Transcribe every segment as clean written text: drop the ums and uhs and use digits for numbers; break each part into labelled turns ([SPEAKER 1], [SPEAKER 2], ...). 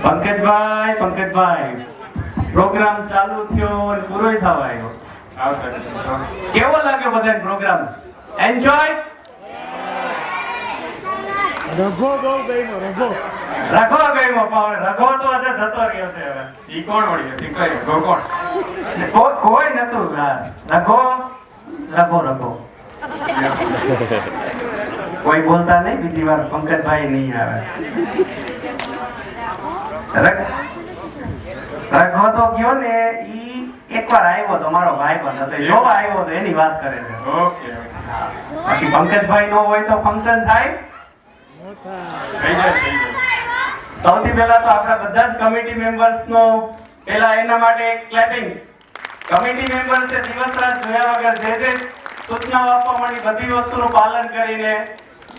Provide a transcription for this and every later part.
[SPEAKER 1] Pankajbhai programme ચાલુ થયો અને પૂરો થવા આવ્યો. કેવો લાગ્યો બધાને પ્રોગ્રામ? એન્જોય?
[SPEAKER 2] રઘો બહુ ગયો રઘો
[SPEAKER 1] રઘો તો આજે જતો રહ્યો છે. હવે
[SPEAKER 3] ઈ કોણ વળી શીખવાય રઘો કોણ?
[SPEAKER 1] કોઈ નતું. રઘો કોઈ બોલતા નહીં. બીજી વાર પંકજભાઈ નહીં આવે. રઘો તો ગયો ને, ઈ એકવાર આવ્યો તો મારો ભાઈ પણ હતો, જોવા આવ્યો તો એની વાત કરે છે.
[SPEAKER 3] ઓકે
[SPEAKER 1] બાકી પંકજભાઈ નો હોય તો ફંક્શન થાય.
[SPEAKER 3] થઈ જાય.
[SPEAKER 1] સૌથી પહેલા તો આપણા બધા જ કમિટી મેમ્બર્સ નો પહેલા એના માટે ક્લેપિંગ. કમિટી મેમ્બર્સે દિવસ રાત જોયા વગર જે સૂચનાઓ આપવા મળી બધી વસ્તુનું પાલન કરીને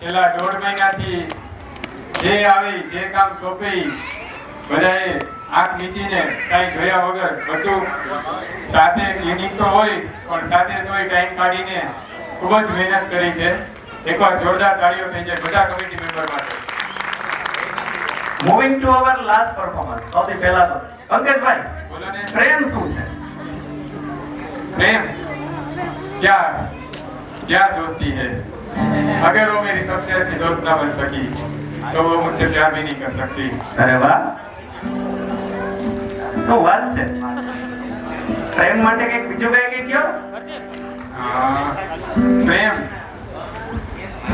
[SPEAKER 3] છેલ્લા 1.5 મહિનાથી જે આવી જે કામ સોંપી બધાએ આંખ મીચીને કાંઈ જોયા વગર બધું સાથે ક્લિનિક તો હોય પણ સાથે તોય ટાઈમ કાઢીને ખૂબ જ મહેનત કરી છે. એકવાર જોરદાર તાળીઓ થઈ જાય બધા કમિટી મેમ્બર માટે.
[SPEAKER 1] Moving to our last performance. સૌથી પહેલા તો પંકજભાઈ,
[SPEAKER 3] બોલો ને.
[SPEAKER 1] પ્રેમ શું છે?
[SPEAKER 3] प्रेम प्यार दोस्ती है. अगर वो मेरी सबसे अच्छी दोस्त ना बन सकी तो वो मुझसे प्यार भी नहीं कर सकती.
[SPEAKER 1] અરે વાહ, શું વાત છે. પ્રેમ માટે કઈક બીજું કઈ કયો?
[SPEAKER 3] प्रेम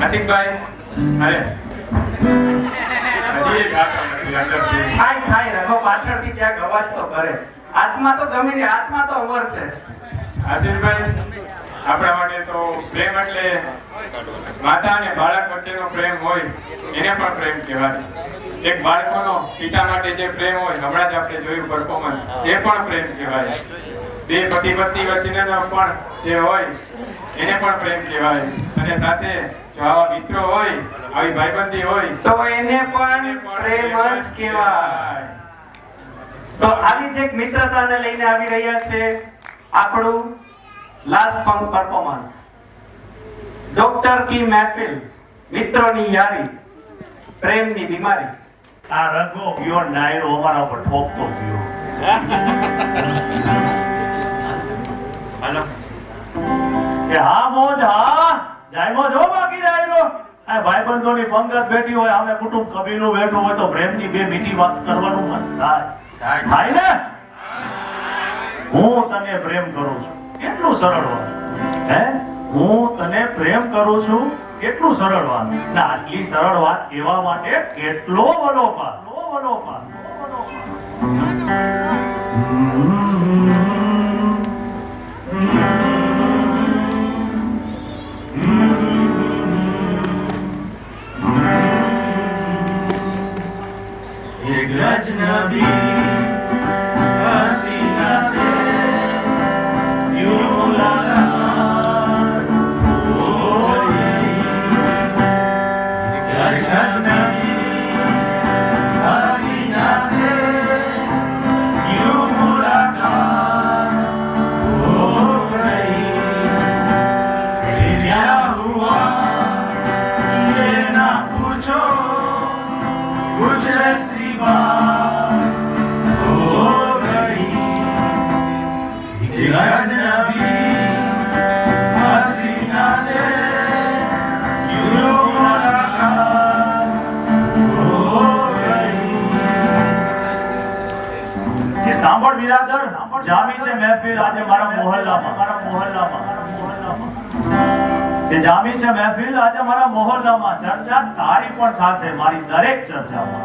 [SPEAKER 3] આસિફભાઈ, અરે હજી એક
[SPEAKER 1] થાય રઘો પાછળથી ક્યાંક અવાજ તો કરે. આત્મા તો ગમે ને, આત્મા તો અમર છે.
[SPEAKER 3] આશીષભાઈ, આપણા માટે તો પ્રેમ એટલે માતા અને બાળક વચ્ચેનો પ્રેમ હોય એને પણ પ્રેમ કહેવાય. એક બાળકોનો પિતા માટે જે પ્રેમ હોય, હમણાં જ આપણે જોયું પરફોર્મન્સ, એ પણ પ્રેમ કહેવાય. બે પતિ પત્ની વચ્ચેનો પણ જે હોય એને પણ પ્રેમ કહેવાય. અને સાથે જો આવા મિત્રો હોય, આવી ભાઈબંધી હોય
[SPEAKER 1] તો એને પણ પ્રેમ જ કહેવાય. તો આવી જ એક મિત્રતાને લઈને આવી રહ્યા છે આપણું લાસ્ટ પરફોર્મન્સ. ડોક્ટર કી મહેફિલ, મિત્રોની યારી, પ્રેમની બીમારી.
[SPEAKER 2] આ રઘો ગયો ડાયરો અમારા ઉપર ઠોકતો ગયો.
[SPEAKER 3] હાલો
[SPEAKER 2] કે હા મોજ, હા જાય મોજ હો. બાકી ડાયરો આ ભાઈબંધોની પંગત બેઠી હોય, આમે કુટુંબ કબીલો બેઠો હોય તો પ્રેમની બે મીઠી વાત કરવાનું મન થાય ને. હું તને પ્રેમ કરું છું, કેટલું સરળ વાત. હે, હું તને પ્રેમ કરું છું, કેટલું સરળ વાત. ને આટલી સરળ વાત કહેવા માટે કેટલો વલોપાત.
[SPEAKER 4] एक अजनबी हसीना से यूं मुलाकात हो गई. एक अजनबी हसीना से यूं मुलाकात हो गई. फिर क्या हुआ ये ना पूछो, कुछ ऐसी बात हो गई. एक अजनबी हसीना से यूं मुलाकात हो गई.
[SPEAKER 2] ये સાંભળ બિરાદર, જામી છે મહેફિલ આજે મારા મોહલ્લામાં. એ જામી છે મહેફિલ આજે મારા મોહલ્લામાં. ચર્ચા તારી પણ થશે મારી દરેક ચર્ચામાં.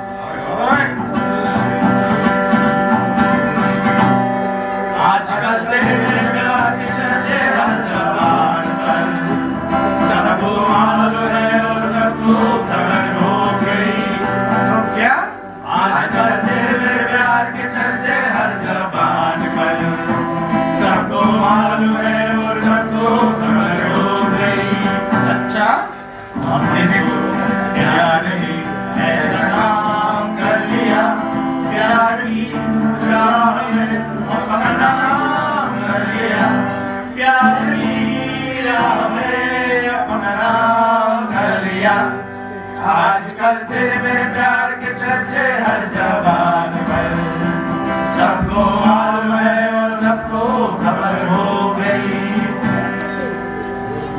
[SPEAKER 4] आजकल तेरे प्यार की चर्चे हर ज़बान पर, सबको मालूम है और सबको खबर हो गई. तो क्या आजकल तेरे प्यार के चर्चे हर ज़बान पर, सबको मालूम है और सबको खबर हो गई. अच्छा, हमने देखो प्यार में ऐसा काम कर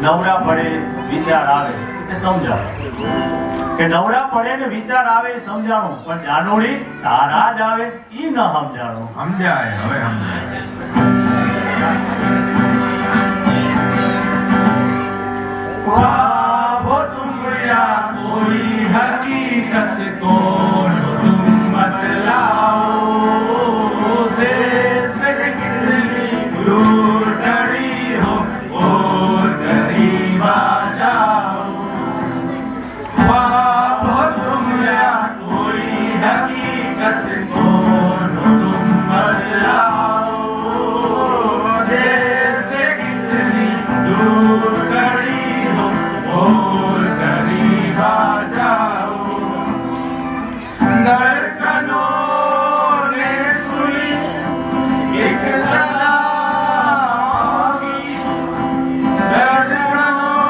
[SPEAKER 2] નવરા પડે વિચાર આવે એ સમજાણું, કે નવરા પડે ને વિચાર આવે એ સમજાણું, પણ જાનુડી તારા જ આવે ઈ ન સમજાણું.
[SPEAKER 4] સમજાય, હવે સમજાય. ख्वाबो तुम या कोई हकीकत को तुम बतलाओ, देर से कितनी दूर खड़ी हो और करीब आ जाओ. ख्वाबो तुम या कोई हकीकत को तुम बतलाओ, देर से कितनी दूर खड़ी हो और करीब आ जाओ. धड़कनों ने सुनी एक सदा की, धड़कनों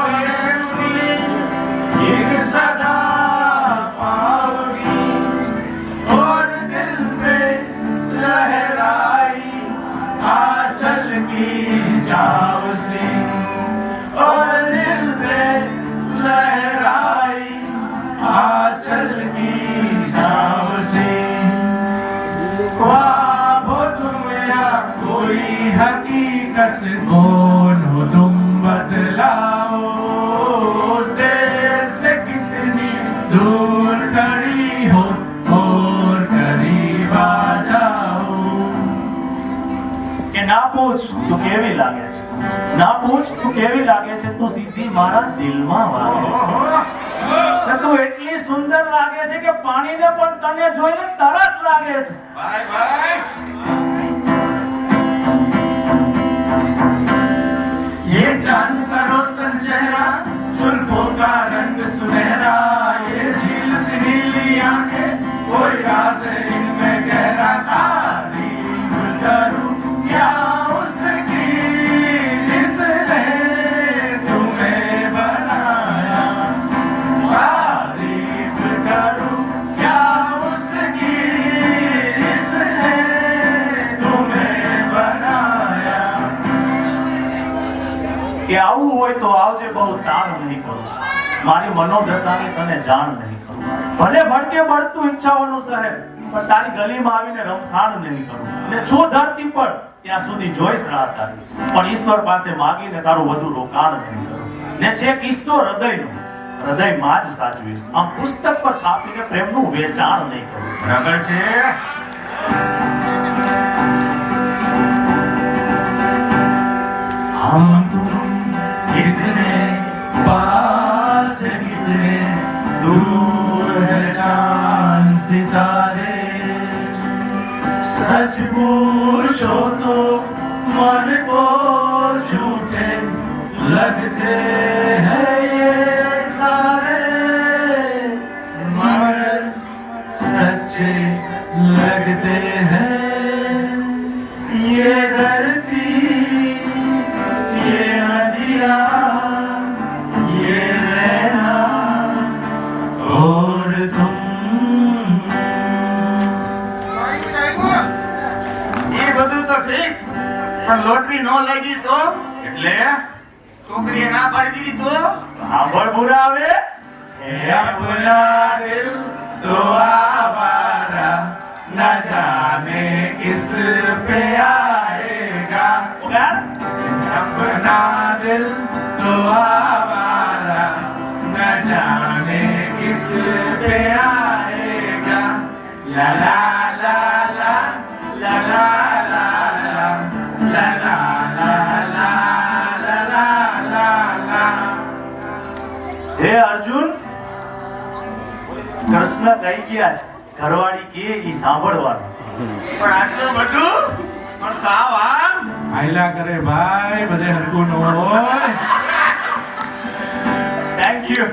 [SPEAKER 4] ने सुनी एक सदा पाओगी, और दिल में लहराई आंचल की छाव से, और दिल में लहराई आंचल की छाव से. ख्वाब हो तुम या कोई हकीकत कौन हो तुम बतलाओ, देर से कितनी दूर खड़ी हो और करीब आ जाओ.
[SPEAKER 2] કે ના પૂછ તું કેવી લાગે છે, ના પૂછ તું કેવી લાગે છે, તું સીધી મારા દિલમાં વાગે છે. ને તું એટલી સુંદર લાગે છે કે પાણીને પણ તને જોઈને તરસ લાગે છે.
[SPEAKER 4] ભાઈ ભાઈ, ये चांद सरोसन चेहरा, जुल्फों का रंग सुनहरा, ये झील सी नीली आंखें, कोई राज है इनमें गहरा. तारीफ करूं क्या उसकी जिसने तुम्हें बनाया, तारीफ करूं क्या उसकी जिसने तुम्हें बनाया.
[SPEAKER 2] કે આવું હોય તો આવજે, બહુ તાણ નહીં કરું, મારી મનોદશાની તને જાણ નહીં કરું. ભલે ભડકે બળતું ઈચ્છાઓનું શહેર, પણ તારી ગલીમાં આવીને રમખાણ નહીં કરું. ને છું ધરતી પર ત્યાં સુધી જોઈશ રાહ તારી, પણ ઈશ્વર પાસે માગીને તારું વધુ રોકાણ નહીં કરું. ને છે કિસ્સો હૃદયનો, હૃદયમાં જ સાચવીશ, આમ પુસ્તક પર છાપીને પ્રેમનું વેચાણ નહીં કરું.
[SPEAKER 4] બરાબર છે. हम तुम कितने पास है, कितने दूर है चांद सितारे. सच पूछो तो मन को झूठे लगते हैं ये सारे, मगर सच्चे लगते हैं ये धरती, ये नदियाँ, ये रहना और तुम.
[SPEAKER 5] એ બધું તો ઠીક, પણ લોટરી નો લાગી તો,
[SPEAKER 4] એટલે
[SPEAKER 5] છોકરીએ ના પાડી દીધી તો.
[SPEAKER 2] સાંભળ પૂરા આવે.
[SPEAKER 4] है अपना दिल तो आवारा, न जाने किस पे आएगा.
[SPEAKER 2] ઓગાળ.
[SPEAKER 4] अपना दिल तो आवारा, न जाने किस पे आएगा. ला ला ला ला ला ला ला ला ला ला ला ला ला ला ला.
[SPEAKER 2] હે અર્જુન, કૃષ્ણ કહી ગયા છે, ઘરવાળી કે ઈ સાંભળવાનું.
[SPEAKER 5] પણ આટલું બધું પણ સાવ આમ
[SPEAKER 4] આયલા કરે ભાઈ, બધે હરકું ન હોય.
[SPEAKER 2] Thank you.